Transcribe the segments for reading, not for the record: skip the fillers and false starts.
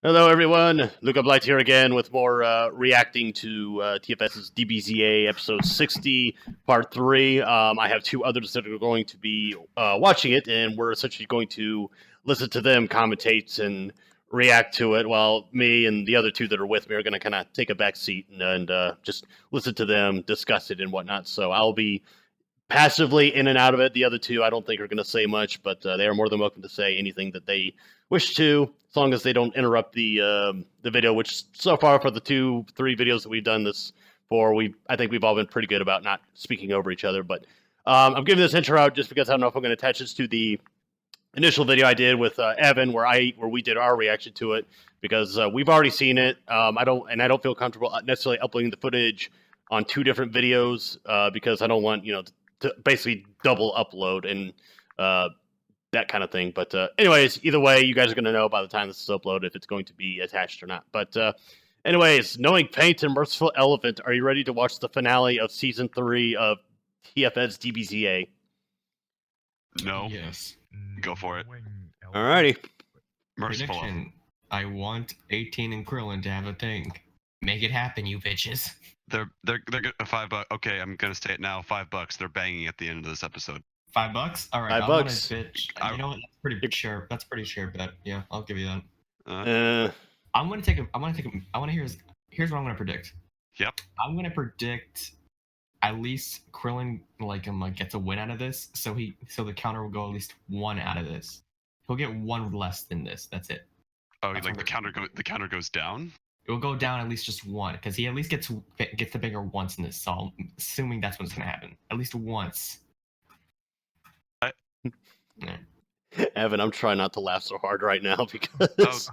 Hello, everyone. Luke Blight here again with more reacting to TFS's DBZA episode 60, part 3. I have two others that are going to be watching it, and we're essentially going to listen to them commentate and react to it, while me and the other two that are with me are going to kind of take a back seat and just listen to them discuss it and whatnot. So I'll be passively in and out of it. The other two I don't think are going to say much, but they are more than welcome to say anything that they wish to, as long as they don't interrupt the video, which so far for the 2-3 videos that we've done this for, I think we've all been pretty good about not speaking over each other. But I'm giving this intro out just because I don't know if I'm going to attach this to the initial video I did with Evan, where we did our reaction to it, because we've already seen it. I don't feel comfortable necessarily uploading the footage on 2 different videos because I don't want to basically double upload and that kind of thing. But anyways, either way, you guys are going to know by the time this is uploaded if it's going to be attached or not. But anyways, knowing Paint and Merciful Elephant, are you ready to watch the finale of Season 3 of TFS DBZA? No. Yes. Go for it. Alrighty. Merciful. Prediction. I want 18 and Krillin to have a thing. Make it happen, you bitches. They're $5. Okay, I'm gonna say it now. $5. They're banging at the end of this episode. $5? All right. $5. I'm gonna bitch. You know what? That's pretty sure bet. Yeah, I'll give you that. I'm gonna take here's what I'm gonna predict. Yep. I'm gonna predict at least Krillin gets a win out of this, so the counter will go at least 1 out of this. He'll get 1 less than this. That's it. Oh, that's like the counter goes down? It will go down at least just 1, because he at least gets the bigger once in this. So I'm assuming that's what's gonna happen. At least once. Yeah. Evan, I'm trying not to laugh so hard right now because.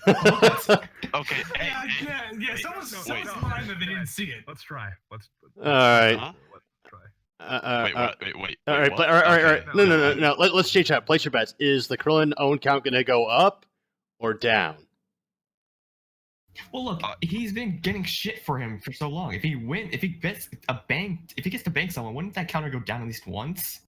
Okay. Yeah. Someone's behind them. They didn't see it. Let's try. All right. Let's try. Wait. All right. All right. No. Let's change that. Place your bets. Is the Krillin own count going to go up or down? Well, look, he's been getting shit for him for so long. If he gets to bank someone, wouldn't that counter go down at least once?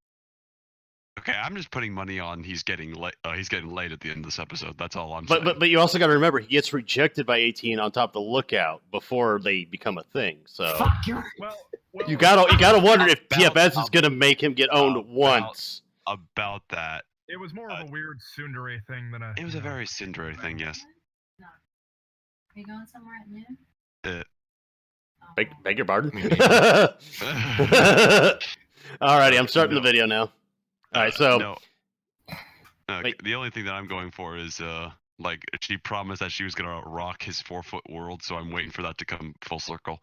Okay, I'm just putting money on he's getting late. He's getting late at the end of this episode. That's all I'm saying. But you also got to remember he gets rejected by 18 on top of the lookout before they become a thing. So fuck you. Well, you gotta wonder if TFS is gonna make him get owned once. About that. It was more of a weird tsundere thing than a. It was a very tsundere thing, yes. No. Are you going somewhere at noon? Beg your pardon? Alrighty, I'm starting the video now. Alright, so... No. The only thing that I'm going for is, she promised that she was gonna rock his 4-foot world, so I'm waiting for that to come full circle.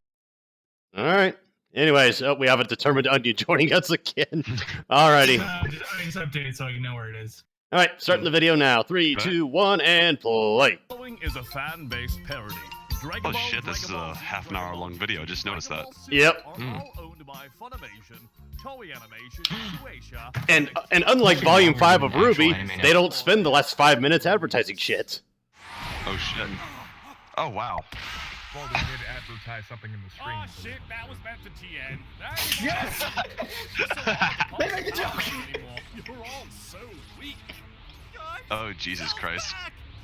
Alright. Anyways, we have a determined onion joining us again. Alrighty. Just update so you know where it is. Alright, starting the video now. 3, 2, 1, and play. Following is a fan-based parody. Oh shit, this is a half an hour long video, just noticed that. Yep. All owned by Funimation, Toei Animation, Shueisha, and unlike Volume 5 of RWBY, they don't spend the last 5 minutes advertising shit. Oh shit. Oh wow. Well, they did advertise something in the screen. Oh shit, that was meant to TN. Yes! They make a joke! You're all so weak. Guys, Oh Jesus Christ.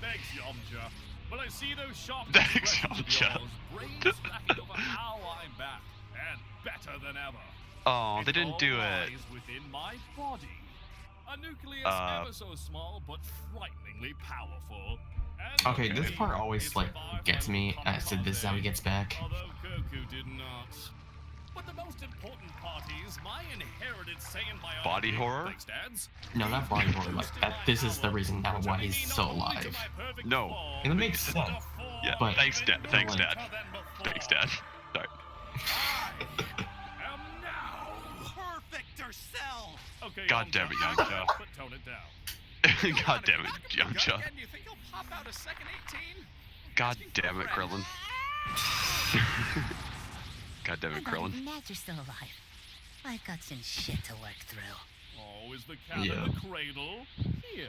thanks, Yamcha. When I see those sharp Thanks, expressions Yamcha. of yours, brains stacking over how I'm back, and better than ever. Oh, they didn't do it. Within my body. A nucleus ever so small, but frighteningly powerful. And Okay, this part always gets me. So this is how he gets back. Although Goku did not. But the most important part is my inherited Saiyan biology. Body horror? Thanks, Dads. No, not body horror. This is the reason now why he's so alive. No. And it makes sense. Yeah, But- thanks, Dad. Thanks, Dad. Thanks, Dad. Sorry. Am now perfecter cell. Okay, God damn it, Yamcha. But tone it down. God damn it, Yamcha. Again, you think he'll pop out a second 18? God damn it, Krillin. God damn it, Krillin. I'm glad you're still alive. I've got some shit to work through. Oh, is the cat Yeah. in the cradle? Here,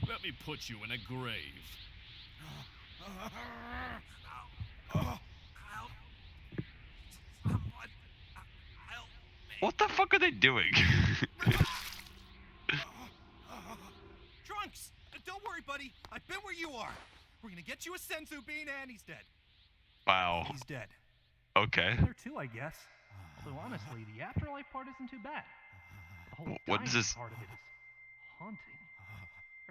let me put you in a grave. What the fuck are they doing? Trunks! Don't worry, buddy. I've been where you are. We're gonna get you a senzu bean, and he's dead. Wow. He's dead. Okay. There too, I guess. Although honestly, the afterlife part isn't too bad. The whole What is dying this? part of it is haunting.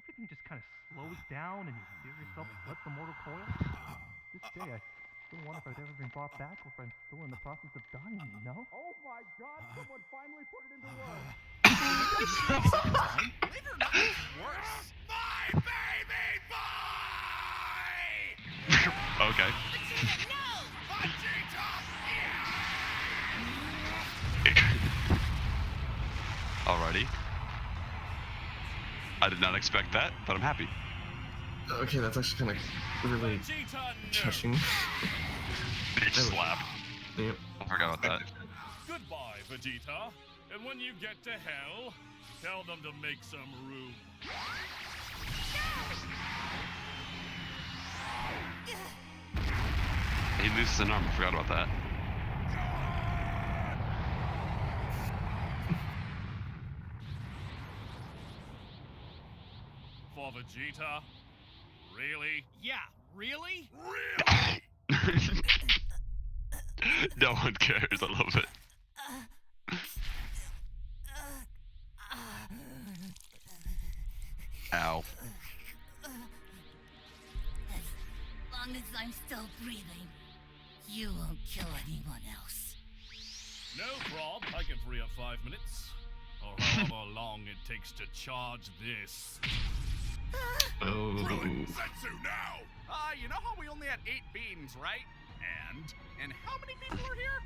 Everything just kind of slows down, and you feel yourself slip the mortal coil. To this day, I still wonder if I've ever been brought back, or if I'm still in the process of dying. You know? Oh my God! Someone finally put it into words. Believe it or not, it's worse. My baby boy! Okay. No! Alrighty. I did not expect that, but I'm happy. Okay, that's actually kind of really Vegeta, no. touching. Bitch slap. Yep. I forgot about that. Goodbye, Vegeta. And when you get to hell, tell them to make some room. He loses an arm. I forgot about that. For Vegeta? Really? Yeah, really? No one cares. I love it. Ow. As long as I'm still breathing, you won't kill anyone else. No prob. I can free up 5 minutes. Or however long it takes to charge this. Oh. Senzu now! You know how we only had 8 beans, right? And how many people are here?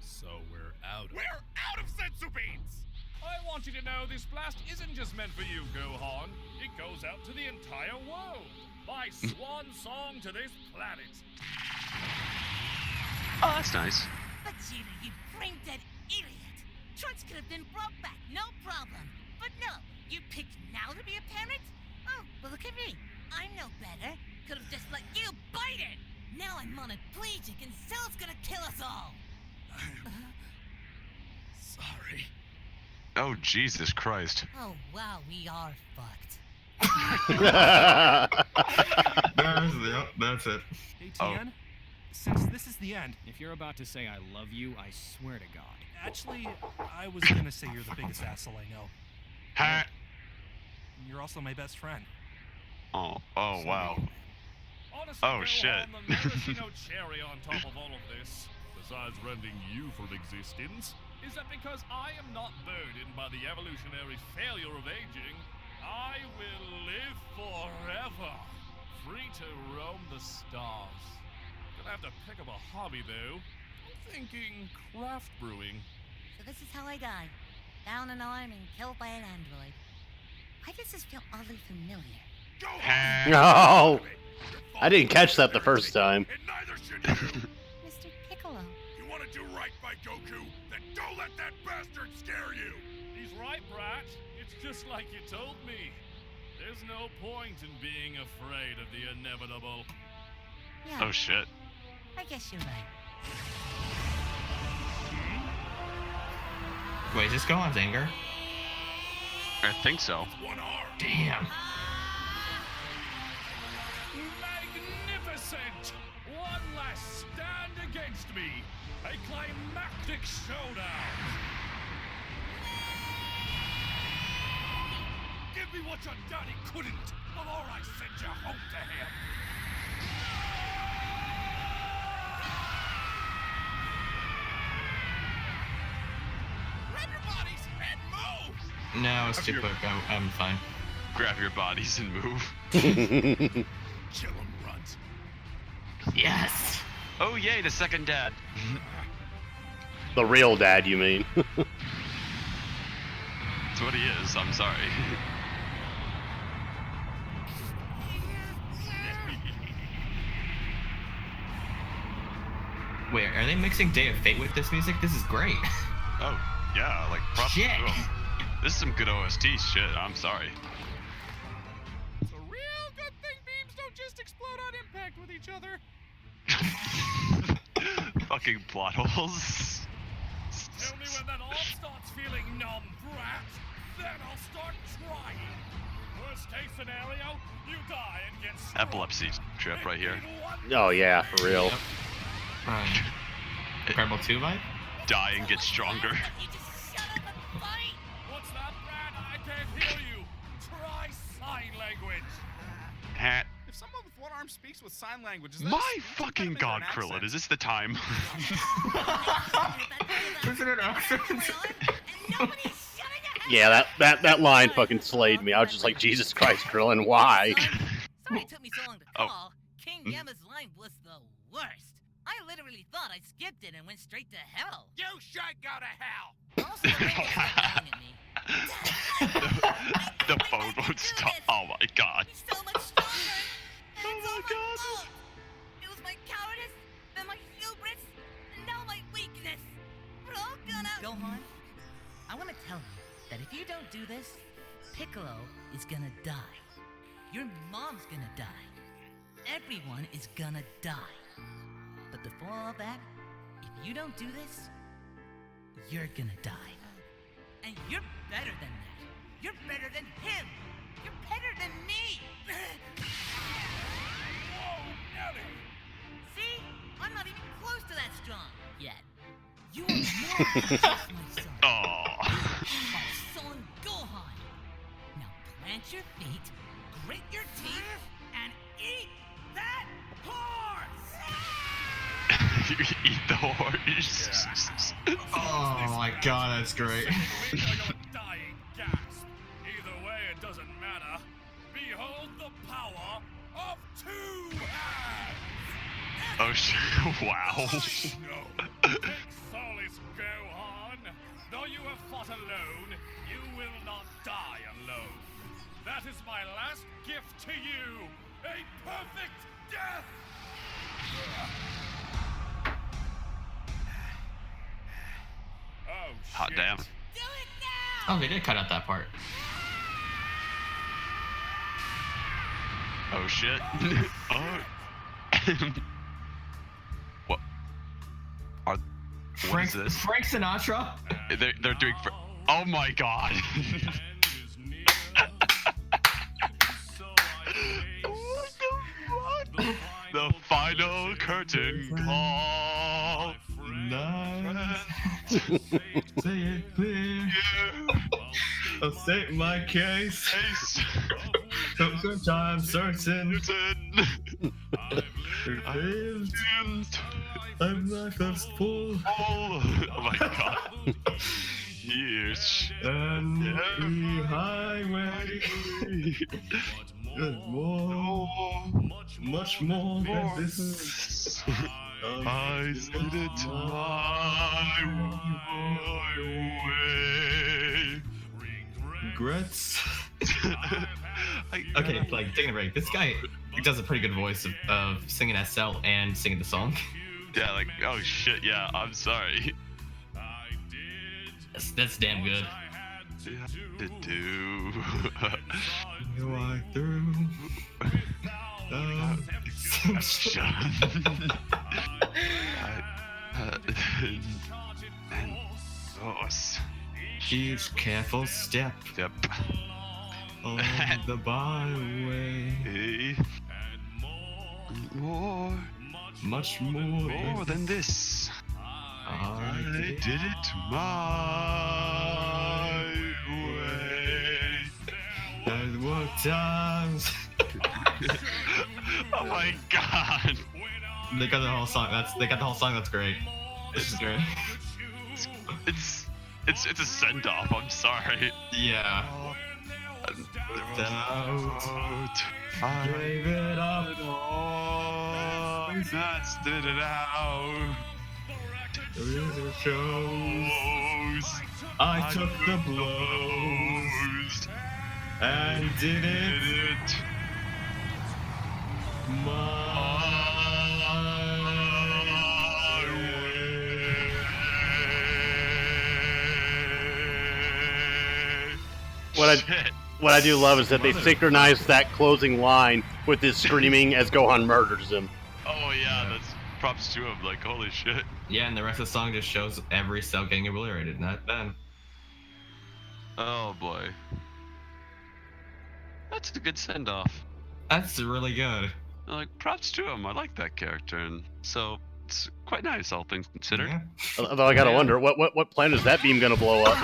So we're out of We're out of senzu beans! I want you to know this blast isn't just meant for you, Gohan. It goes out to the entire world. My swan song to this planet. Oh, that's nice. Vegeta, you brain-dead idiot! Trunks could have been brought back, no problem. But no, you picked now to be a parent? Oh, well look at me. I'm no better. Could have just let you bite it! Now I'm monoplegic and Cell's gonna kill us all! Sorry. Oh, Jesus Christ. Oh wow, we are fucked. That's it. Hey, Oh. Tien, since this is the end, If you're about to say I love you, I swear to God. actually, I was gonna say you're the biggest asshole I know. Ha! You're also my best friend. Oh, wow. Honestly, Oh, Gohan, shit. there'll never be no cherry on top of all of this, besides rendering you from existence, is that because I am not burdened by the evolutionary failure of aging, I will live forever, free to roam the stars. Gonna have to pick up a hobby, though. I'm thinking craft brewing. So this is how I die. Down an arm and killed by an android. Why does this feel oddly familiar? No! I didn't catch that the first time. And neither should you. Mr. Piccolo. You want to do right by Goku? Then don't let that bastard scare you. He's right, Brat. It's just like you told me. There's no point in being afraid of the inevitable. Yeah, Oh, shit. I guess you're right. Wait, is this Gohan's anger? I think so. One arm. Damn. Magnificent! One last stand against me. A climactic showdown. Give me what your daddy couldn't, before I send you home to him. Grab your bodies and move. No, it's too quick. I'm fine. Grab your bodies and move. Kill him, runt. Yes. Oh, yay, the second dad. The real dad, you mean? That's what he is. I'm sorry. Wait, are they mixing Day of Fate with this music? This is great. Oh, yeah, like proper. Shit. This is some good OST shit. I'm sorry. It's a real good thing beams don't just explode on impact with each other. Fucking plot holes. Tell me when that arm starts feeling numb, Brat. Then I'll start trying. Worst case scenario, You die and get Epilepsy trip right here. Oh yeah, for real. Incredible 2 vibe? Die and get stronger. You just shut up and fight! What's that, Brad? I can't hear you. Try sign language. Hat. If someone with one arm speaks with sign language, is that a My speech fucking impediment or god, an Krillin, accent? is this the time? Is it an accent? Yeah, that line fucking slayed me. I was just like, Jesus Christ, Krillin, why? Sorry it took me so long to Oh. call. King Yama's line was the worst. I literally thought I skipped it and went straight to hell. You should go to hell. Also, the radio stopped yelling at me. The phone won't stop. Oh my god. He's so much stronger. And it's all my fault. It was my cowardice, then my hubris, and now my weakness. We're all gonna... Gohan, I want to tell you that if you don't do this, Piccolo is gonna die. Your mom's gonna die. Everyone is gonna die. But before all that, if you don't do this, you're gonna die. And you're better than that. You're better than him. You're better than me. Whoa, Nelly. See? I'm not even close to that strong yet. You are more than just my son. Oh. My son Gohan. Now plant your feet, grit your teeth, and eat that horse! You eat the horse. Oh my god, that's great. Wait till your dying gasp. Either way, it doesn't matter. Behold the power of 2 hands. Oh shit. Wow. No. Take solace, Gohan. Though you have fought alone, you will not die alone. That is my last gift to you. A perfect death. Oh, Hot shit. damn. Do it now! Oh, they did cut out that part. Oh shit. Oh. What? What Frank, is this? Frank Sinatra? They're doing. Oh my god. What the fuck? The final curtain call. Say it clear. I'll state my case. I'm certain. I'm life is full. Oh my god. Years. And the highway is more, much more than this. I did it my way. Regrets. Okay, like taking a break. This guy does a pretty good voice of singing SL and singing the song. Yeah, like, oh shit, yeah, I'm sorry. That's damn good. To do. You are through. Each careful step Yep. on the byway. Hey. More. Much more Than this. I I did it my way. There were times. Oh my god. They got the whole song. They got the whole song. That's great. This is great. It's a send off. I'm sorry. Yeah. Out. I Gave it up. That's it out. The shows. Blows. I took the blows and did it What I do love is that they synchronize that closing line with his screaming as Gohan murders him. Oh yeah, that's props to him. Like holy shit. Yeah, and the rest of the song just shows every cell getting obliterated. Not bad. Oh boy. That's a good send off. That's really good. Like, props to him. I like that character, and so it's quite nice, all things considered. Yeah. Although I gotta wonder, what planet is that beam gonna blow up?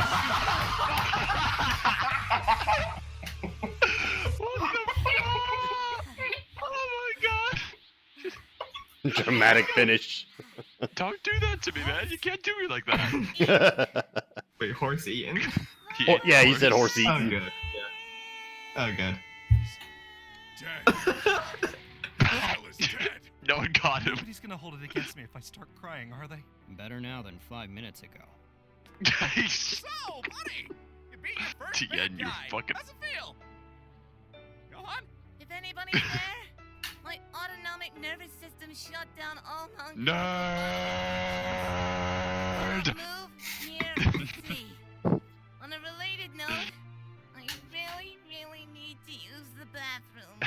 Oh my god! Dramatic finish. Don't do that to me, man. You can't do me like that. Wait, horse eaten? Oh, yeah, he said horse Oh, eaten. good. Yeah. Oh, good. Dead. Hell is dead. No one got him. Nobody's gonna hold it against me if I start crying, are they? Better now than 5 minutes ago. So, buddy, you beat your first TN, bad you guy. fucking- How's it feel? Go on. If anybody's there, my autonomic nervous system shut down all non. Nerd. Move near C. On a related note, I really need to use the bathroom.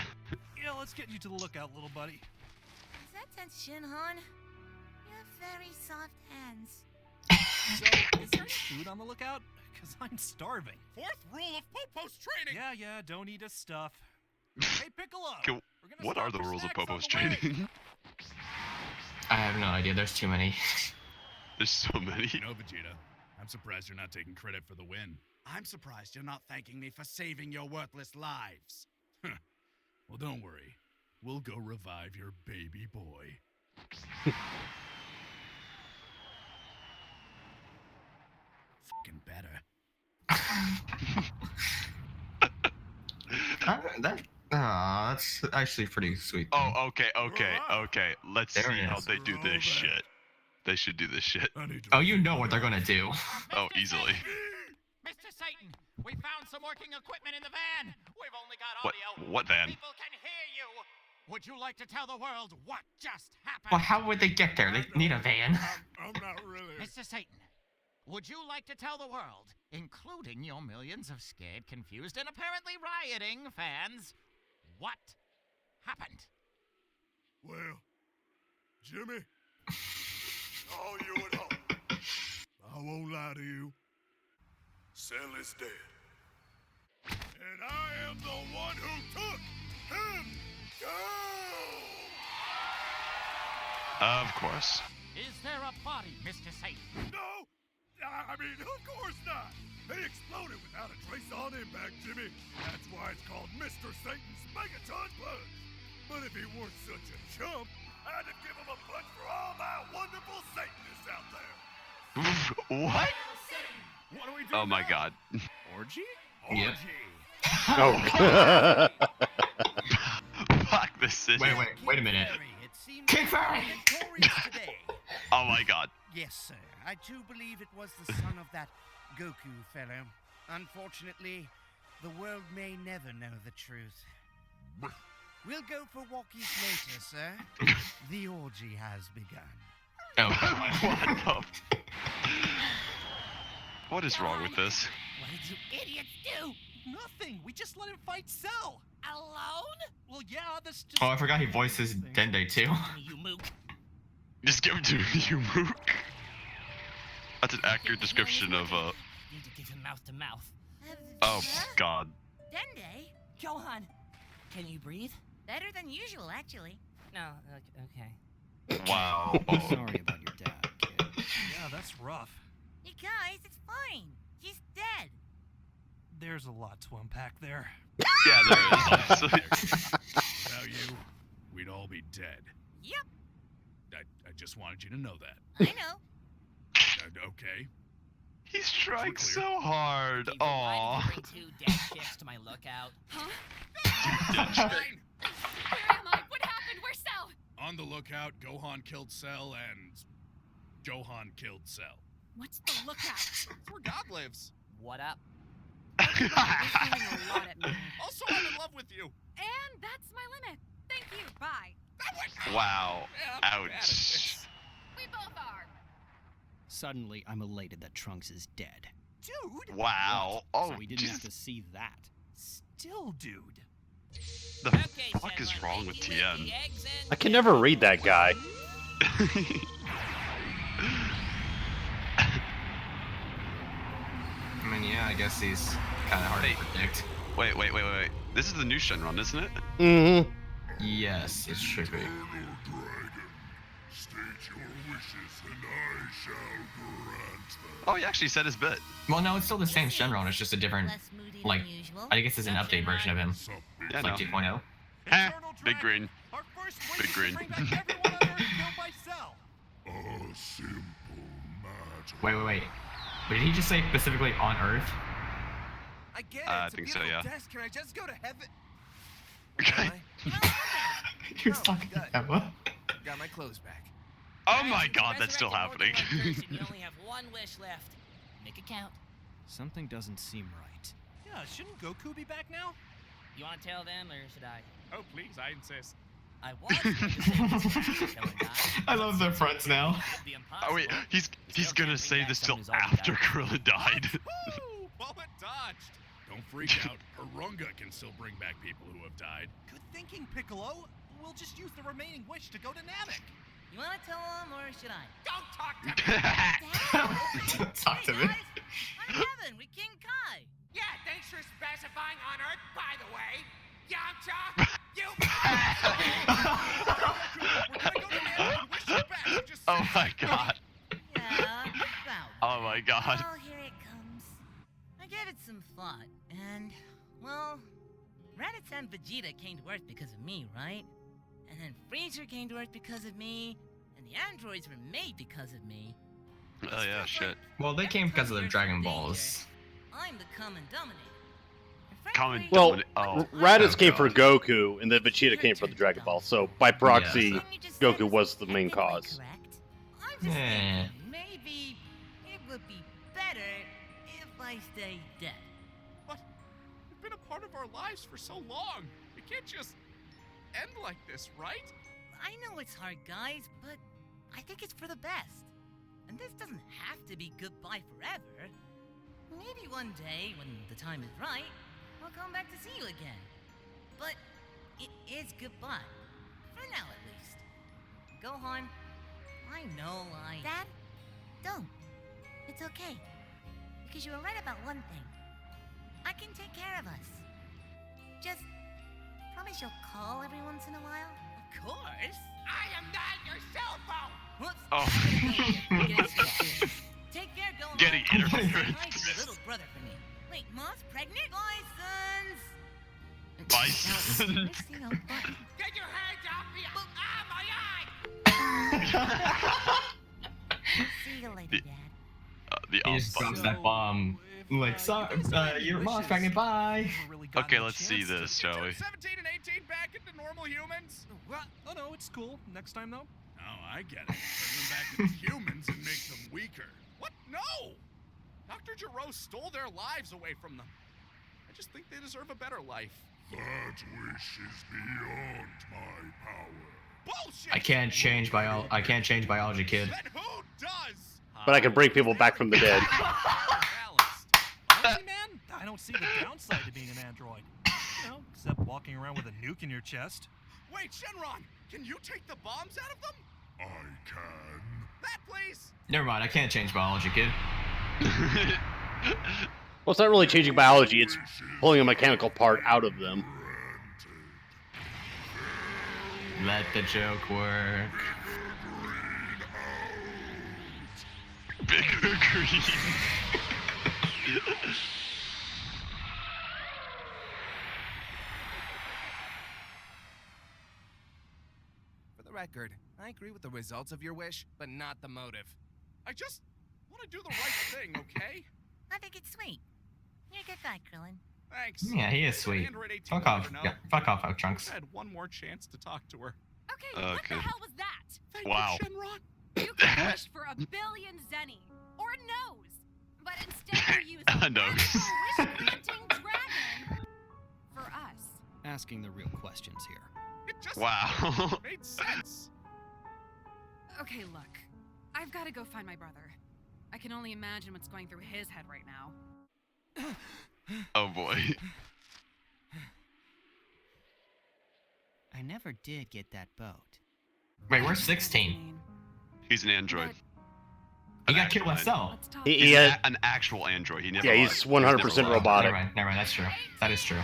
Yeah, let's get you to the lookout, little buddy. Is that tense, Shinhan? You have very soft hands. So, is there any food on the lookout? Because I'm starving. Fourth rule of Popo's training. Yeah, don't eat his stuff. Hey, Piccolo! Okay, we're gonna what stop are the for rules of snacks on Popo's the way. training? I have no idea. There's too many. There's so many. You know, Vegeta, I'm surprised you're not taking credit for the win. I'm surprised you're not thanking me for saving your worthless lives. Well, don't worry. We'll go revive your baby boy. Fucking better. That's actually pretty sweet. Oh, okay. Let's There see it how is. they do this shit. They should do this shit. Oh, you know what they're gonna do. Oh, easily. Mr. Satan, we found some working equipment in the van. We've only got What? audio. What van? People can hear you. Would you like to tell the world what just happened? Well, how would they get there? They need a van. I'm not really. Mr. Satan, would you like to tell the world, including your millions of scared, confused, and apparently rioting fans, what happened? Well, Jimmy, all you at home, I won't lie to you. Cell is dead. And I am the one who took him down! Of course. Is there a body, Mr. Satan? No! I mean, of course not! He exploded without a trace on impact, Jimmy. That's why it's called Mr. Satan's Megaton Punch. But if he weren't such a chump, I'd have given him a punch for all my wonderful Satanists out there. What? What do we do Oh my now? god. Orgy? Yeah. Orgy. Oh. Fuck this city. Wait a minute. It seems King Fairy! victorious today. Oh my god. Yes, sir. I do believe it was the son of that Goku fellow. Unfortunately, the world may never know the truth. We'll go for walkies later, sir. The orgy has begun. Oh. What is wrong with this? What did you idiots do? Nothing. We just let him fight Cell. Alone? Well, yeah, that's just. Oh, I forgot he voices Dende too. You mook. Just give it to me, you mook. That's an accurate description of, Need to give him mouth to mouth. oh god. Dende? Gohan, can you breathe? Better than usual, actually. No, okay. Wow. Sorry about your dad, kid. Yeah, that's rough. You guys, it's fine. He's dead. There's a lot to unpack there. Yeah, there is, honestly. Without you, we'd all be dead. Yep, I just wanted you to know that. I know. Okay. He's trying We're so clear. hard. Aww. Bring two dead chicks to my lookout. Huh? Fine. Where am I? What happened? Where's Cell? On the lookout, Gohan killed Cell and Gohan killed Cell. What's the lookout? That's where God lives. What up? You're feeling a lot at me. Also, I'm in love with you. And that's my limit. Thank you. Bye. Wow. Yeah, I'm bad at Ouch. this. We both are. Suddenly, I'm elated that Trunks is dead. Dude! Wow. Oh, So we didn't have Jesus. to see that. Still, dude. The fuck is wrong with TN? I can never read that guy. I mean, yeah, I guess he's kind of hard to predict. Wait. This is the new Shenron, isn't it? Mm-hmm. Yes, it should be. Oh, he actually said his bit. Well, no, it's still the same Shenron. It's just a different, like, I guess it's an update version of him. Yeah, Like 2.0. Eh, big green. Big green. Wait. But did he just say specifically on Earth? I get it. I think so, yeah. Desk. Can I just go to heaven? Okay. He was talking to Emma. Got my clothes back. Oh my god, that's still happening. You only have one wish left. Make it count. Something doesn't seem right. Yeah, shouldn't Goku be back now? You want to tell them, or should I? Oh, please, I insist. I was going to say this. I love their fronts now. Oh wait, he's gonna say this till after Krillin died. Woo! Bullet dodged. Don't freak out. Harunga can still bring back people who have died. Good thinking, Piccolo. We'll just use the remaining wish to go to Namek. You want to tell them, or should I? Don't talk to me! Talk to me. Guys, I'm Kevin with King Kai. Yeah, thanks for specifying on Earth, by the way. Yamcha, you... Oh my god. Yeah, about. Oh my god. Well, here it comes. I gave it some thought, and, well, Raditz and Vegeta came to Earth because of me, right? And then Freezer came to Earth because of me, and the androids were made because of me. Oh yeah, shit. Well, they came because of their Dragon Balls. I'm the common dominator. Well, Raditz came for Goku, and then Vegeta came for the Dragon Ball. So by proxy, Goku was the main cause. I'm just thinking, maybe it would be better if I stay dead. But you've been a part of our lives for so long. We can't just end like this, right? I know it's hard, guys, but I think it's for the best. And this doesn't have to be goodbye forever. Maybe one day, when the time is right, I'll come back to see you again. But it is goodbye. For now, at least. Gohan, I know Dad, don't. It's okay. Because you were right about one thing. I can take care of us. Just promise you'll call every once in a while? Of course. I am not your cell phone! Whoops. Oh. Take care, Gohan. Getting interference. Hi to your little brother for me. Wait, Mom's pregnant? Bisons! Bison. Get your hands off me! Ah, my eye! See you later, Dad. The He just drops that bomb. Like, your mom's pregnant, bye. Okay, let's see this, shall we? 17 and 18 back into normal humans? What? Oh no, it's cool. Next time though. Oh, I get it. Turn them back into humans and make them weaker. What? No! Dr. Gero stole their lives away from them. I just think they deserve a better life. That wish is beyond my power. Bullshit! I can't change biology, kid. Then who does? But I can bring people back from the dead. Honestly, man, I don't see the downside to being an android. You know, except walking around with a nuke in your chest. Wait, Shenron, can you take the bombs out of them? I can. That, please. Never mind, I can't change biology, kid. Well, it's not really changing biology, it's pulling a mechanical part out of them. Let the joke work. Bigger green. For the record, I agree with the results of your wish, but not the motive. I just want to do the right thing, okay? I think it's sweet. You're a good guy, Krillin. Thanks. Yeah, he is sweet. Fuck off. Yeah, fuck off, Trunks. I had one more chance to talk to her. Okay, what the hell was that? Thank Wow. you, Shenron. You could wish for a billion zenny or a nose, but instead you use A nose. wish-granting dragon for us. Asking the real questions here. It just Wow. made sense. Okay, look. I've got to go find my brother. I can only imagine what's going through his head right now. Oh boy. I never did get that boat. Wait, where's 16? He's an android. He got killed by Cell. He's an actual android. He never. Yeah, he's 100% robotic. Never mind, that's true. That is true.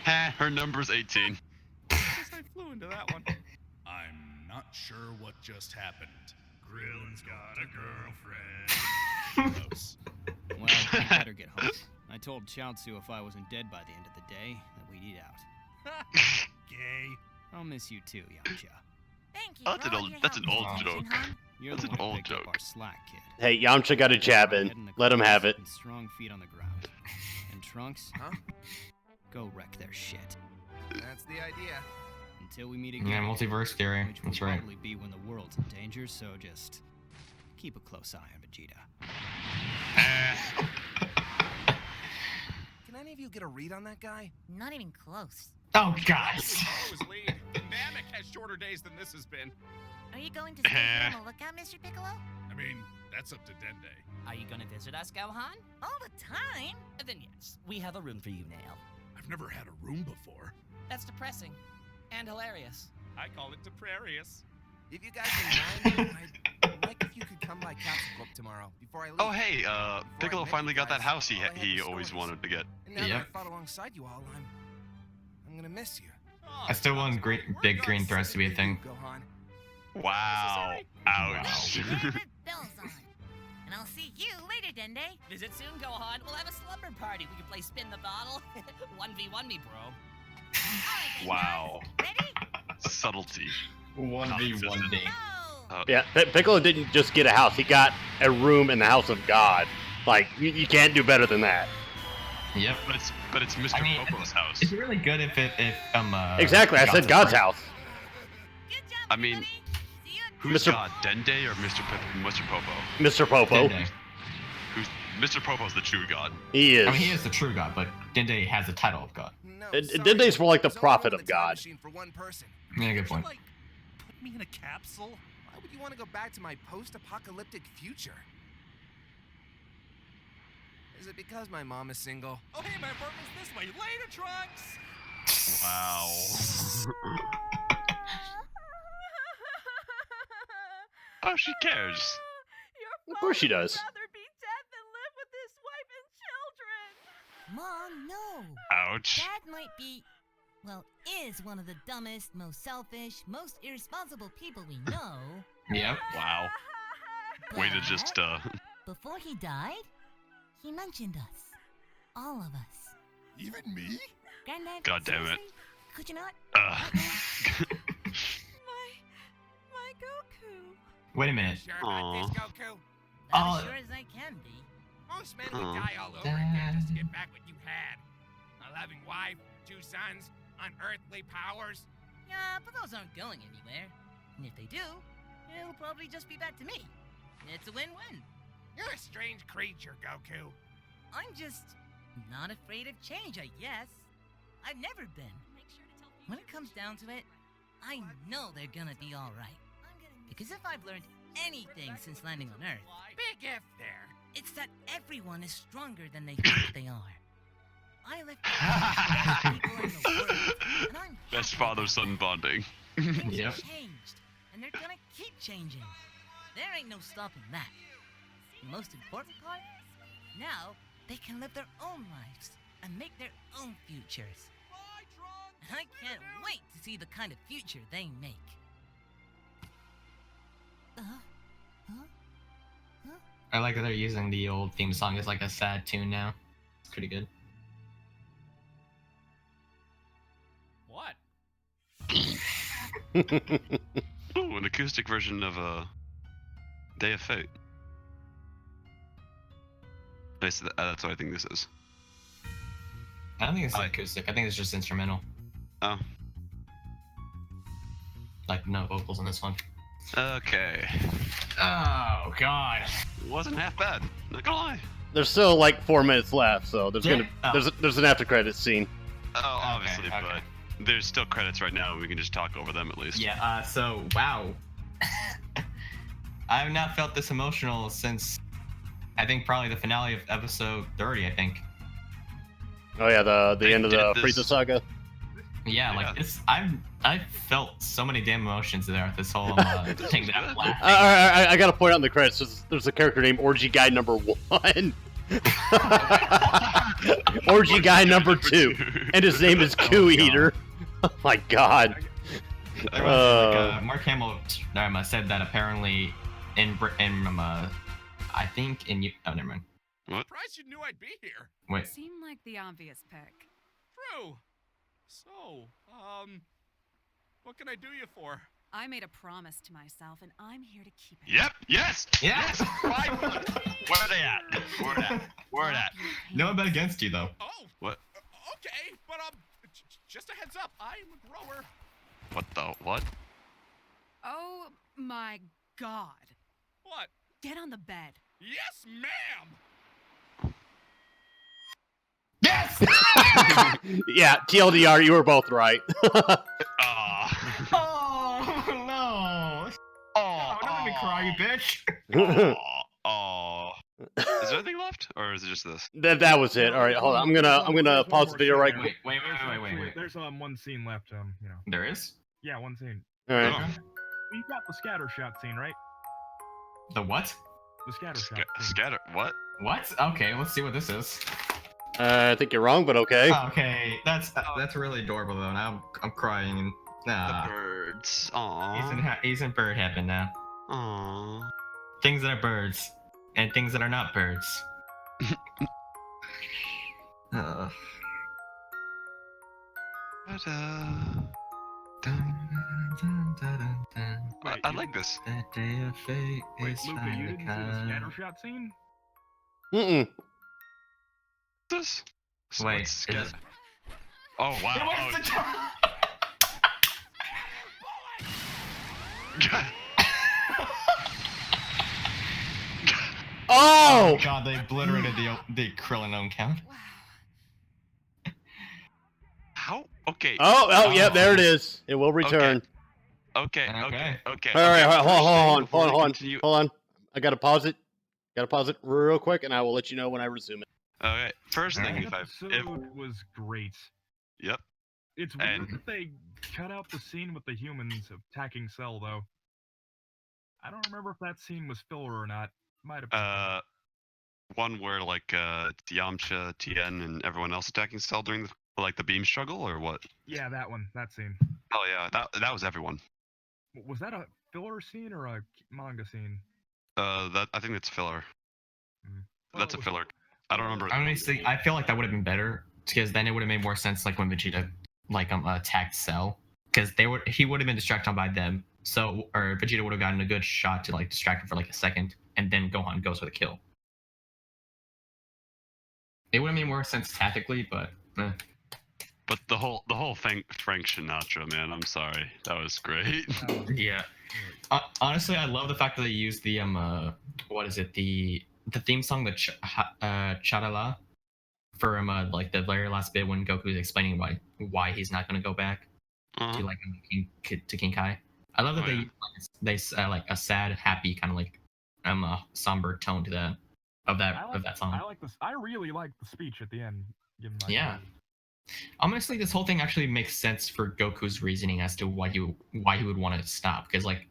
Her number's 18. I flew into that one. I'm not sure what just happened. Krillin's got a girlfriend. Gross. Well, we better get home. I told Chaozu if I wasn't dead by the end of the day, that we'd eat out. Gay. I'll miss you too, Yamcha. Thank you. That's an old joke. You're That's the an one who old picked up joke. our slack, kid. Hey, Yamcha got a jab in. Let him have it. And strong feet on the ground. And Trunks, go wreck their shit. That's the idea. Until we meet again. Yeah, multiverse theory. Which will That's right. probably be when the world's in danger, so just keep a close eye on Vegeta. Can any of you get a read on that guy? Not even close. Oh, God. Lead. Namek has shorter days than this has been. Are you going to stay here on the lookout, Mr. Piccolo? I mean, that's up to Dende. Are you gonna visit us, Gohan? All the time? Then yes, we have a room for you now. I've never had a room before. That's depressing. And hilarious. I call it deprarious. If you guys don't mind, I'd like if you could come by Capsule Corp tomorrow before I leave. Oh hey, Piccolo finally got that house he always wanted to get. And now that I fought alongside you all, I'm gonna miss you. I still want big green threads to be a thing. Gohan. Wow. Ouch. Bells on. And I'll see you later, Dende. Visit soon, Gohan. We'll have a slumber party. We can play spin the bottle. 1v1 me, bro. Wow. Subtlety. 1v1 Yeah, Piccolo didn't just get a house. He got a room in the house of God. Like, you can't do better than that. Yep. But it's Mr. Popo's house. It's really good if Exactly, I said God's house. I mean, who's God, Dende or Mr. Popo? Mr. Popo. Dende. Mr. Popo's the true God. He is. I mean, he is the true God, but Dende has the title of God. Dende's more like the prophet of God. Yeah, good point. Put me in a capsule? Why would you want to go back to my post-apocalyptic future? Is it because my mom is single? Oh, hey, my apartment's this way. Later, Trunks! Wow. Oh, she cares. Of course she does. Mom, no. Ouch. Dad might be, well, is one of the dumbest, most selfish, most irresponsible people we know. Yep. Wow. Way to just, Before he died, he mentioned us. All of us. Even me? Granddad, God damn it. seriously? Could you not? My Goku. Wait a minute. Sure about this, Goku? As sure as I can be. Most men would die all over again just to get back what you had. A loving wife, 2 sons, unearthly powers. Yeah, but those aren't going anywhere. And if they do, it'll probably just be back to me. It's a win-win. You're a strange creature, Goku. I'm just not afraid of change, I guess. I've never been. When it comes down to it, I know they're gonna be alright. Because if I've learned anything since landing on Earth, Big if there. it's that everyone is stronger than they think they are. I left the best people in the world, and I'm Best father-son bonding. Things Yep. have changed, and they're gonna keep changing. There ain't no stopping that. The most important part? Now, they can live their own lives and make their own futures. And I can't wait to see the kind of future they make. I like that they're using the old theme song as like a sad tune now. It's pretty good. What? Ooh, an acoustic version of Day of Fate. That's what I think this is. I don't think it's acoustic. I think it's just instrumental. Oh. Like no vocals in this one. Okay. Oh God. Wasn't half bad. Not gonna lie. There's still like 4 minutes left, so there's Yeah. there's an after credits scene. Oh, obviously, but there's still credits right now. We can just talk over them at least. Yeah. So wow. I have not felt this emotional since I think probably the finale of episode 30. I think. Oh yeah, the end of the Frieza saga. Yeah, like it's I felt so many damn emotions there with this whole thing that I'm laughing. I gotta point out in the credits, there's a character named Orgy Guy number 1. Orgy guy number 2, and his name is Coup Eater. Oh my god. Mark Hamill said that apparently in I think in oh never mind. What? Surprised you knew I'd be here. Wait. Seemed like the obvious pick. True. So, what can I do you for? I made a promise to myself, and I'm here to keep it. Yep. Yes. Yes. Right. Where are they at? Where at? No one bet against you though. Oh. What? Okay, but just a heads up, I'm a grower. What the what? Oh my god. What? Get on the bed. Yes, ma'am. Yes! Yeah, TLDR, you were both right. Oh no! Oh, don't let me cry, you bitch. Oh. Is there anything left, or is it just this? That was it. All right, hold on. I'm gonna pause the video right quick. Wait. There's one scene left. There is? Yeah, one scene. All right. You got the scatter shot scene, right? The what? The scatter shot. Scene. Scatter. What? What? Okay, let's see what this is. I think you're wrong, but okay. Okay, that's really adorable though. Now I'm crying. Nah. The birds. Aww. He's in bird heaven now. Aww. Things that are birds and things that are not birds. I like this. That day of fate Wait, Luca, you didn't see the scatter shot scene? Mm-mm. This? Wait, is it? Oh wow. Oh! God, they obliterated the Krillin own count. How? Okay. Oh, yeah, there it is. It will return. Okay. All right, hold on. I gotta pause it. Real quick, and I will let you know when I resume it. Okay. First thing, That episode was great. Yep. It's weird that they cut out the scene with the humans attacking Cell, though. I don't remember if that scene was filler or not. Might have been. One where like Yamcha, Tien, and everyone else attacking Cell during the beam struggle, or what? Yeah, that one. That scene. Oh yeah, that was everyone. Was that a filler scene or a manga scene? I think it's filler. That's a filler. I don't remember. Honestly, I feel like that would have been better because then it would have made more sense, like when Vegeta attacked Cell, because he would have been distracted by them. So, or Vegeta would have gotten a good shot to like distract him for like a second, and then Gohan goes for the kill. It would have made more sense tactically, but. But the whole thing, Frank Sinatra, man, I'm sorry, that was great. Yeah. Honestly, I love the fact that they used the what is it, the theme song, the Cha-la-la, for like the very last bit when Goku is explaining why he's not gonna go back to like to King Kai. I love that they like a sad, happy kind of like somber tone to that song. I really like the speech at the end. Yeah. Honestly, this whole thing actually makes sense for Goku's reasoning as to why he would want to stop. Because like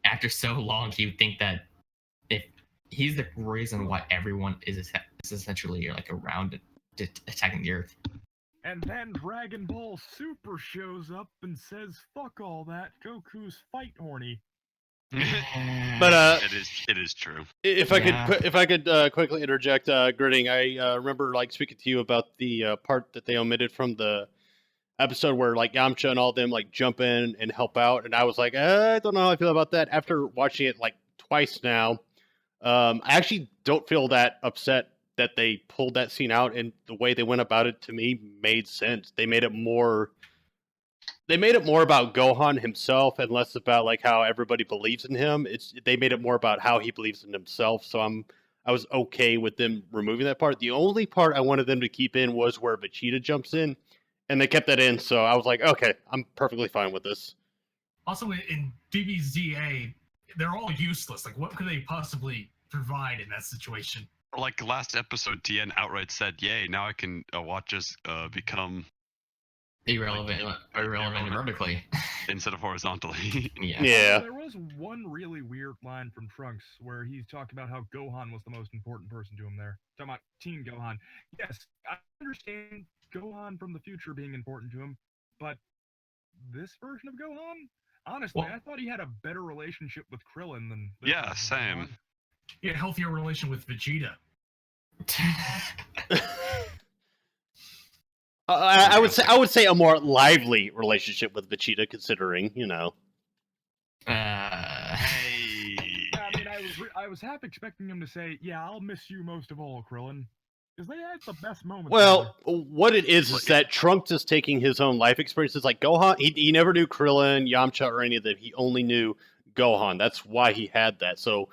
after so long, he would think that if he's the reason why everyone is essentially like around attacking the Earth. And then Dragon Ball Super shows up and says, "Fuck all that. Goku's fight horny." But it is true. If I could quickly interject, Gritting, I remember like speaking to you about the part that they omitted from the episode where like Yamcha and all them like jump in and help out, and I was like, I don't know how I feel about that. After watching it like twice now, I actually don't feel that upset that they pulled that scene out, and the way they went about it to me made sense. They made it more about Gohan himself and less about like how everybody believes in him. They made it more about how he believes in himself. So I was okay with them removing that part. The only part I wanted them to keep in was where Vegeta jumps in, and they kept that in. So I was like, okay, I'm perfectly fine with this. Also, in DBZA, they're all useless. Like, what could they possibly provide in that situation? Like last episode, Tien outright said, "Yay! Now I can watch us become irrelevant vertically instead of horizontally. Yeah. There was one really weird line from Trunks where he talked about how Gohan was the most important person to him there. Talking about Teen Gohan. Yes, I understand Gohan from the future being important to him, but this version of Gohan, honestly, I thought he had a better relationship with Krillin than this version of same. Gohan. He had a healthier relation with Vegeta. I would say a more lively relationship with Vegeta, considering, you know. I mean, I was half expecting him to say, "Yeah, I'll miss you most of all, Krillin," because they had the best moments. Well, what it is that Trunks is taking his own life experiences. Like Gohan, he never knew Krillin, Yamcha, or any of that. He only knew Gohan. That's why he had that. So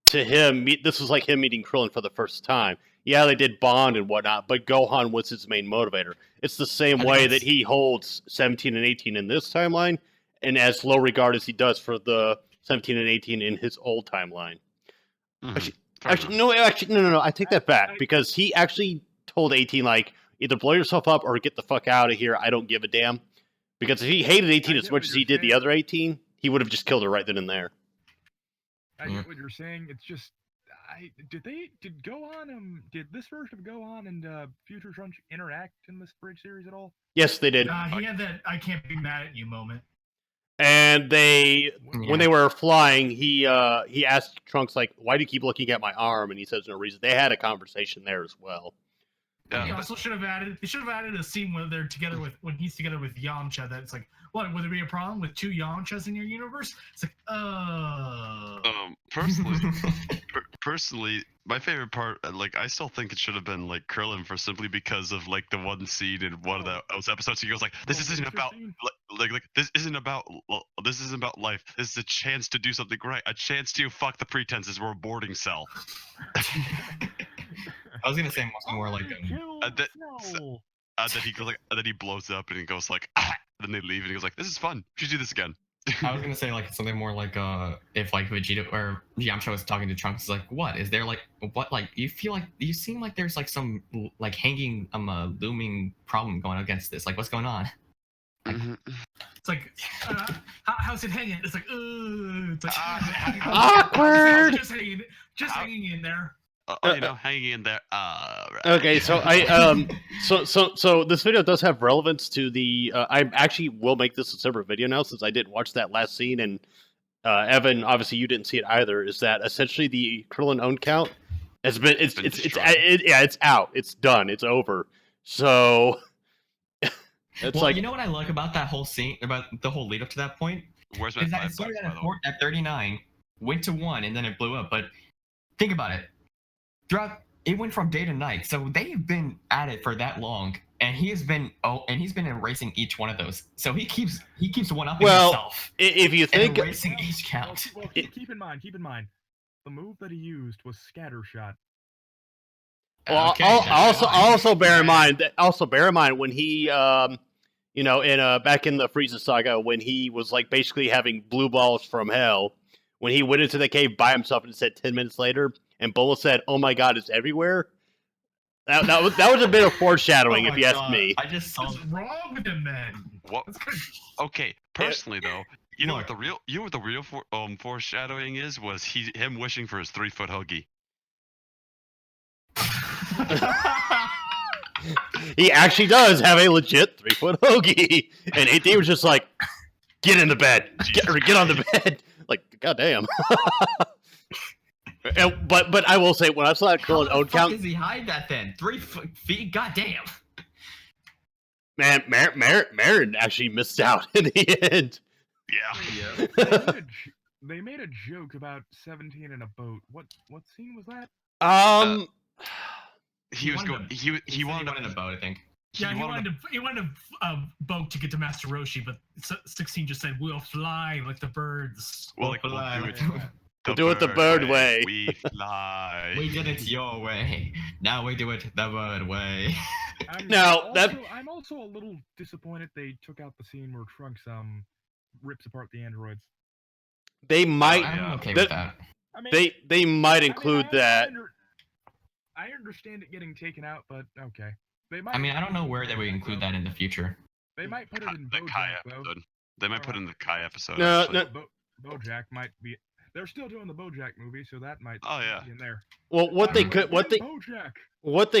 to him, this was like him meeting Krillin for the first time. Yeah, they did bond and whatnot, but Gohan was his main motivator. It's the same way that he holds 17 and 18 in this timeline, and as low regard as he does for the 17 and 18 in his old timeline. No. I take that back, because he actually told 18, like, either blow yourself up or get the fuck out of here. I don't give a damn. Because if he hated 18 as much as he did the other 18, he would have just killed her right then and there. I get what you're saying. It's just, did this version of Gohan and Future Trunks interact in this Bridge series at all? Yes, they did. He had that "I can't be mad at you" moment. And when they were flying, he asked Trunks, like, "Why do you keep looking at my arm?" And he says no reason. They had a conversation there as well. They also should have added a scene when he's together with Yamcha. That it's like, what, would there be a problem with two Yamchas in your universe? It's like, Personally, my favorite part, like, I still think it should have been like Krillin, for simply because of like the one scene in one of those episodes. He goes like, "This isn't about this isn't about life. This is a chance to do something right. A chance to fuck the pretenses. We're a boarding cell." I was gonna say more like that he goes like, and then he blows up and he goes like, ah! Then they leave and he goes like, "This is fun. We should do this again." I was gonna say like something more like if like Vegeta or Yamcha was talking to Trunks, it's like, what is there, like, what, like, you seem like there's like some like hanging looming problem going against this, like, what's going on? It's like, how's it hanging? It's like, it's like awkward. Just hanging in there. Hanging in there. Right. Okay, so so this video does have relevance to the. I actually will make this a separate video now, since I didn't watch that last scene, and Evan, obviously you didn't see it either. Is that essentially the Krillin own count has been? It's out. It's done. It's over. So it's you know what I like about that whole scene, about the whole lead up to that point? Where's my is that it started at 39, went to 1, and then it blew up. But think about it. Throughout, it went from day to night, so they've been at it for that long, and he's been erasing each one of those. So he keeps one-upping himself. If you think erasing each count. Well, keep in mind, the move that he used was scatter shot. Well, also bear in mind when he back in the Frieza saga, when he was like basically having blue balls from hell, when he went into the cave by himself and said 10 minutes later, and Bulma said, "Oh my God, it's everywhere." That was a bit of foreshadowing, if you ask me. I just saw what's wrong with him, man. What? Okay, personally though, you know what the real foreshadowing was him wishing for his 3-foot hoagie. He actually does have a legit 3-foot hoagie, and AT was just like, "Get in the bed, get on the bed." Like, goddamn. But I will say, when I saw that Krillin own count, how does he hide that then? 3 feet, goddamn. Man, Marin actually missed out in the end. Yeah. They made a joke about 17 in a boat. What scene was that? He wanted in a boat, I think. Yeah, he wanted a boat to get to Master Roshi, but 16 just said, "We'll fly like the birds." We'll fly. We'll do it the bird way. We fly. We did it your way. Now we do it the bird way. I'm also a little disappointed they took out the scene where Trunks rips apart the androids. They might. I'm okay with that. I mean, they might include that. I understand it getting taken out, but okay. They might. I mean, I don't know where they would include that in the future. They might put it in the Kai BoJack, though. episode. They might put it in the Kai episode. No, actually. no. BoJack might be. They're still doing the BoJack movie, so that might be in there. Well, what they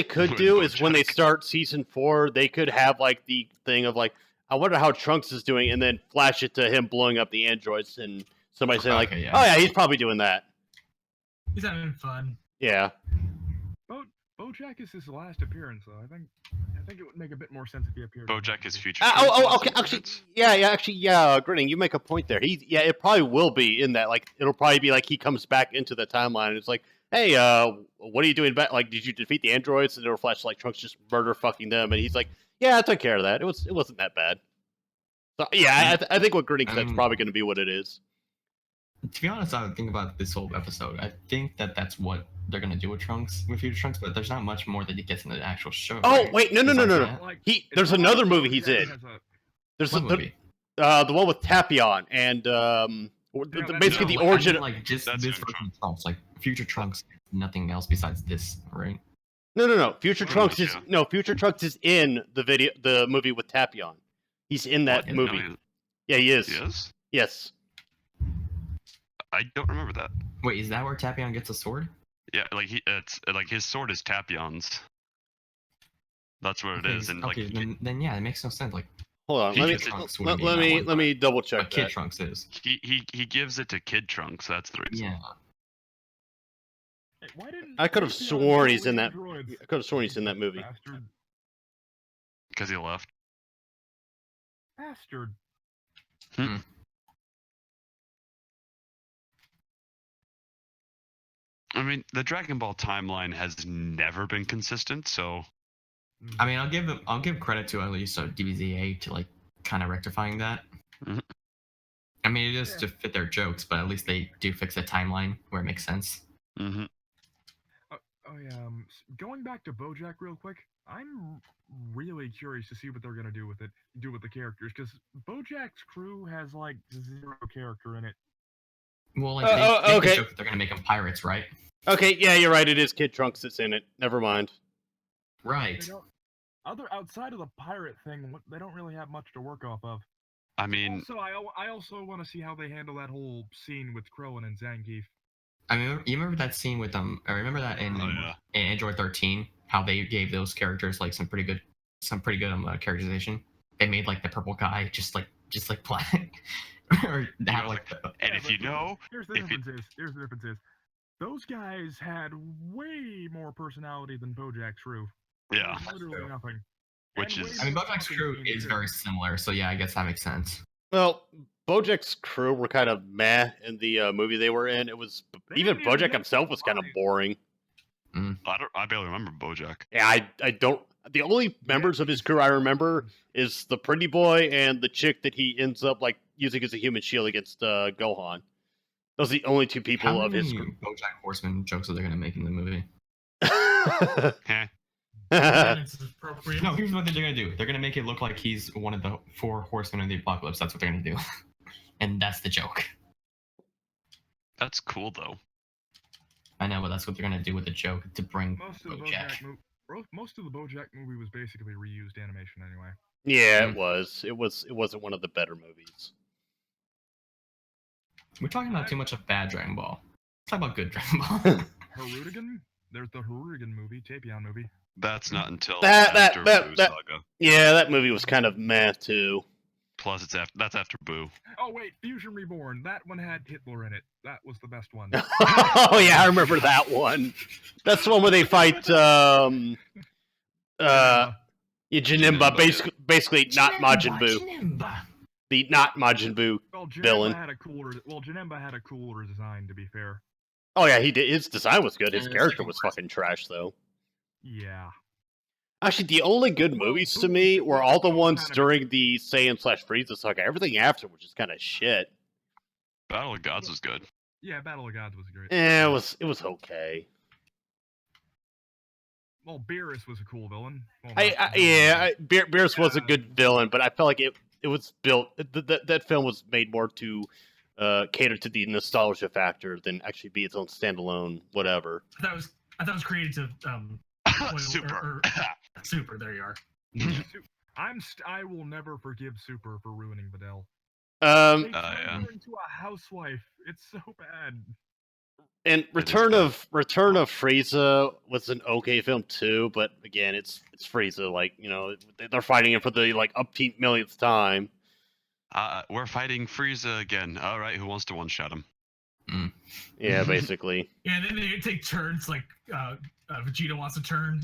could do is when they start season 4, they could have like the thing of like, I wonder how Trunks is doing, and then flash it to him blowing up the androids, and somebody saying like, oh yeah, he's probably doing that. He's having fun. Yeah. BoJack is his last appearance, though. I think it would make a bit more sense if he appeared. BoJack is future. Okay. Actually, Grinning, you make a point there. It probably will be in that. Like, it'll probably be like he comes back into the timeline, and it's like, hey, what are you doing back? Like, did you defeat the androids? And it'll flash like Trunks just murder fucking them, and he's like, yeah, I took care of that. It wasn't that bad. So yeah, I think what Grinning said is probably going to be what it is. To be honest, I would think about this whole episode. I think that's what they're gonna do with Trunks, with future Trunks, but there's not much more that he gets in the actual show. Oh right? wait, no. There's another movie he's in. There's the one with Tapion and basically the origin. I mean, like just this version of Trunks, like future Trunks, nothing else besides this, right? No. Future Trunks is in the movie with Tapion. He's in that movie. Yeah, he is. He is? Yes. I don't remember that. Wait, is that where Tapion gets a sword? Yeah, like it's like his sword is Tapion's. That's what it is, and okay, like then yeah, it makes no sense. Like, hold on, let me double check. Kid Trunks is. He gives it to Kid Trunks. That's the reason. Yeah. I could have sworn he's in that. I could have sworn he's in that movie. Because he left. Bastard. I mean, the Dragon Ball timeline has never been consistent, so. I mean, I'll give credit to at least DBZA to like kind of rectifying that. Mm-hmm. I mean, it is to fit their jokes, but at least they do fix the timeline where it makes sense. Mm-hmm. Going back to BoJack real quick, I'm really curious to see what they're gonna do with the characters, because BoJack's crew has like 0 character in it. Well, like they okay. joke that they're gonna make them pirates, right? Okay, yeah, you're right. It is Kid Trunks that's in it. Never mind. Right. Outside of the pirate thing, they don't really have much to work off of. I mean, I also want to see how they handle that whole scene with Krillin and Zangief. I mean, you remember that scene with I remember that in Android 13, how they gave those characters like some pretty good characterization. They made like the purple guy just like black, or have like. And if you know, here's the difference is, those guys had way more personality than BoJack's crew. Yeah. Literally nothing. I mean, BoJack's crew is very similar, so yeah, I guess that makes sense. Well, BoJack's crew were kind of meh in the movie they were in. It was even BoJack himself was kind of boring. I barely remember BoJack. Yeah, I don't. The only members of his crew I remember is the pretty boy and the chick that he ends up like using as a human shield against Gohan. Those are the only 2 people of his crew. BoJack Horseman jokes are they going to make in the movie? No, here's what they're gonna do. They're gonna make it look like he's one of the 4 horsemen of the apocalypse. That's what they're gonna do, and that's the joke. That's cool though. I know, but that's what they're gonna do with the joke to bring Most of the BoJack movie was basically reused animation anyway. Yeah, it was. It wasn't one of the better movies. We're talking about too much of bad Dragon Ball. Let's talk about good Dragon Ball. Harudigan? There's the Harudigan movie, Tapion movie. That's not until after Boo Saga. Yeah, that movie was kind of meh too. Plus, that's after Boo. Oh wait, Fusion Reborn. That one had Hitler in it. That was the best one. Oh yeah, I remember that one. That's the one where they fight Janemba, basically not Majin Buu. The not Majin Buu villain. Janemba had a cooler design, to be fair. Oh yeah, he did. His design was good. His character was fucking trash, though. Yeah. Actually, the only good movies to me were all the ones during the Saiyan/Frieza saga. Everything after was just kind of shit. Battle of Gods was good. Yeah, Battle of Gods was great. Yeah, it was okay. Well, Beerus was a cool villain. Well, Beerus was a good villain, but I felt like it was built. That film was made more to cater to the nostalgia factor than actually be its own standalone whatever. I thought it was created to Super. Super. There you are. I will never forgive Super for ruining Videl. Um, They turned her into a housewife. It's so bad. and Return of Frieza was an okay film too, but again, it's Frieza. Like, you know, they're fighting it for the like upteenth millionth time. We're fighting Frieza again. All right, who wants to one-shot him? Yeah, basically. Yeah, and then they take turns. Like Vegeta wants to turn.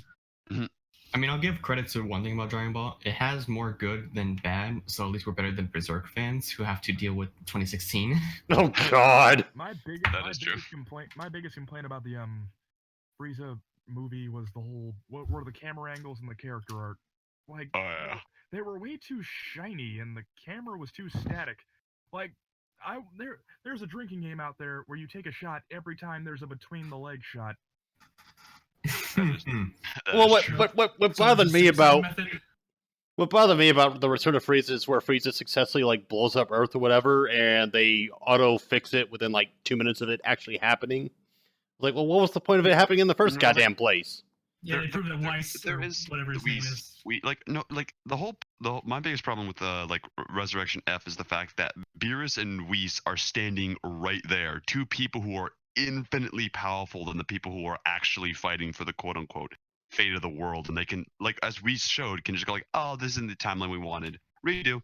I mean, I'll give credit to one thing about Dragon Ball. It has more good than bad, so at least we're better than Berserk fans who have to deal with 2016. Oh God. My biggest complaint about the Frieza movie was the whole what were the camera angles and the character art. Like, they were way too shiny and the camera was too static. Like, there's a drinking game out there where you take a shot every time there's a between the leg shot. Well, what bothered me about the Return of Frieza is where Frieza successfully like blows up Earth or whatever, and they auto fix it within like 2 minutes of it actually happening. Like, well, what was the point of it happening in the first goddamn place? Yeah, they proved that Weiss, there is whatever his name is. My biggest problem with Resurrection F is the fact that Beerus and Whis are standing right there, two people who are infinitely powerful than the people who are actually fighting for the quote-unquote fate of the world, and they can, like, as we showed, can just go like, oh, this isn't the timeline we wanted, redo.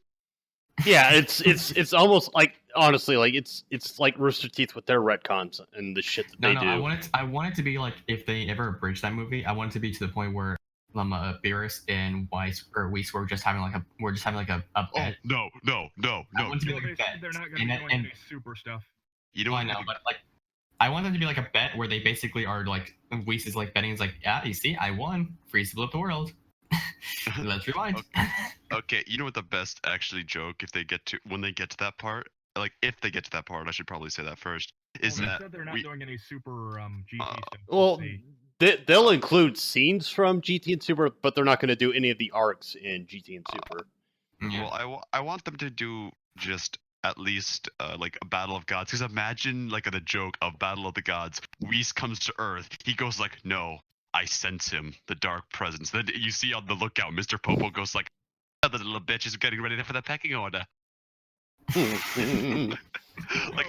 Yeah, it's almost like, honestly, like it's like Rooster Teeth with their retcons and the shit that they do. I want it to be like, if they ever abridge that movie, I want it to be to the point where Beerus and Whis were just having like a bet. Oh, no. I want it to be like a bet. They're not going to be doing any super stuff. You don't I know, but like, I want them to be like a bet where they basically are like, Whis is like betting, is like, yeah, you see, I won. Frieza blew up the world. Let's rewind. Okay, you know what the best actually joke when they get to that part? Like, if they get to that part, I should probably say that first. Is they that said they're not doing any super GT stuff. Well, they'll include scenes from GT and Super, but they're not going to do any of the arcs in GT and Super. Well, I want them to do just at least like a Battle of Gods, because imagine like the joke of Battle of the Gods. Whis comes to Earth, he goes like, no, I sense him, the dark presence. Then you see on the lookout, Mr. Popo goes like, the little bitch is getting ready for the pecking order. Like,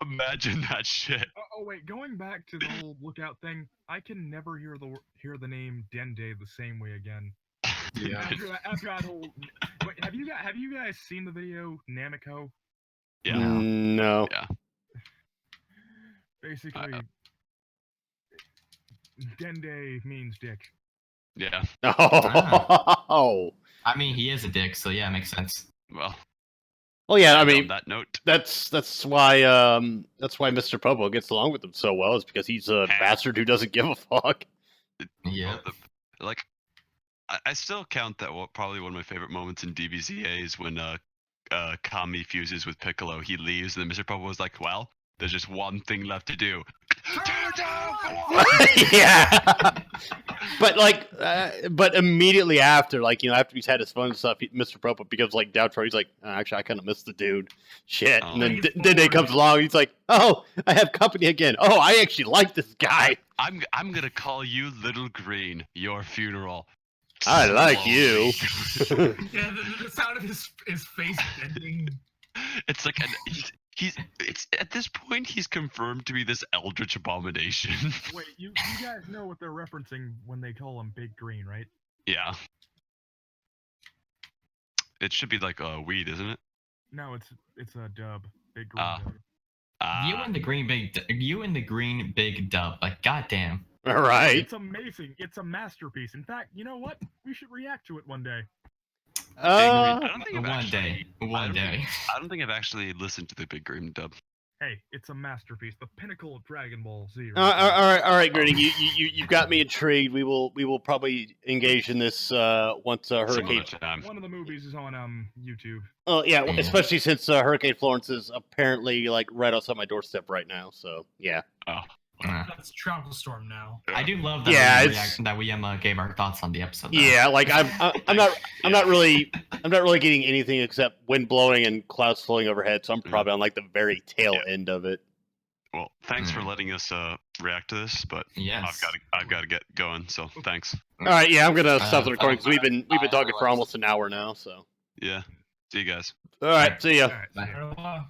imagine that shit. Oh wait, going back to the whole lookout thing, I can never hear the name Dende the same way again. Yeah. After that whole, wait, have you guys seen the video Namiko? Yeah. No. Yeah. Basically, Dende means dick. Yeah. Oh. I mean, he is a dick, so yeah, it makes sense. Well, yeah. I mean, on that note, that's why Mr. Popo gets along with him so well, is because he's a bastard who doesn't give a fuck. Yeah. Like, I still count that probably one of my favorite moments in DBZA is when Kami fuses with Piccolo. He leaves, and then Mr. Popo was like, "Well, there's just one thing left to do." Yeah. But immediately after, like, you know, after he's had his fun and stuff, Mr. Popo becomes like downtrodden. He's like, actually, I kind of miss the dude. Shit. And then Dende comes along. He's like, oh, I have company again. Oh, I actually like this guy. I'm gonna call you Little Green. Your funeral. I like you. Yeah, the sound of his face bending. It's like it's at this point he's confirmed to be this eldritch abomination. Wait, you guys know what they're referencing when they call him Big Green, right? Yeah. It should be like weed, isn't it? No, it's a dub. Big Green dub. You and the green big dub. Like, goddamn. All right. It's amazing. It's a masterpiece. In fact, you know what? We should react to it one day. I don't think One day. I don't think I've actually listened to the Big Green dub. Hey, it's a masterpiece. The pinnacle of Dragon Ball Z. All right, Gritty. You've got me intrigued. We will probably engage in this once Hurricane. One of the movies is on YouTube. Oh yeah, especially since Hurricane Florence is apparently like right outside my doorstep right now. So yeah. Oh. That's Tropical Storm now. I do love that we gave our thoughts on the episode. Though. Yeah, like I'm not really getting anything except wind blowing and clouds floating overhead. So I'm probably on like the very tail end of it. Well, thanks for letting us react to this, but Yes. I've got to get going. So thanks. All right, yeah, I'm gonna stop the recording because we've been talking for almost an hour now. So Yeah. See you guys. all right, see ya. Bye.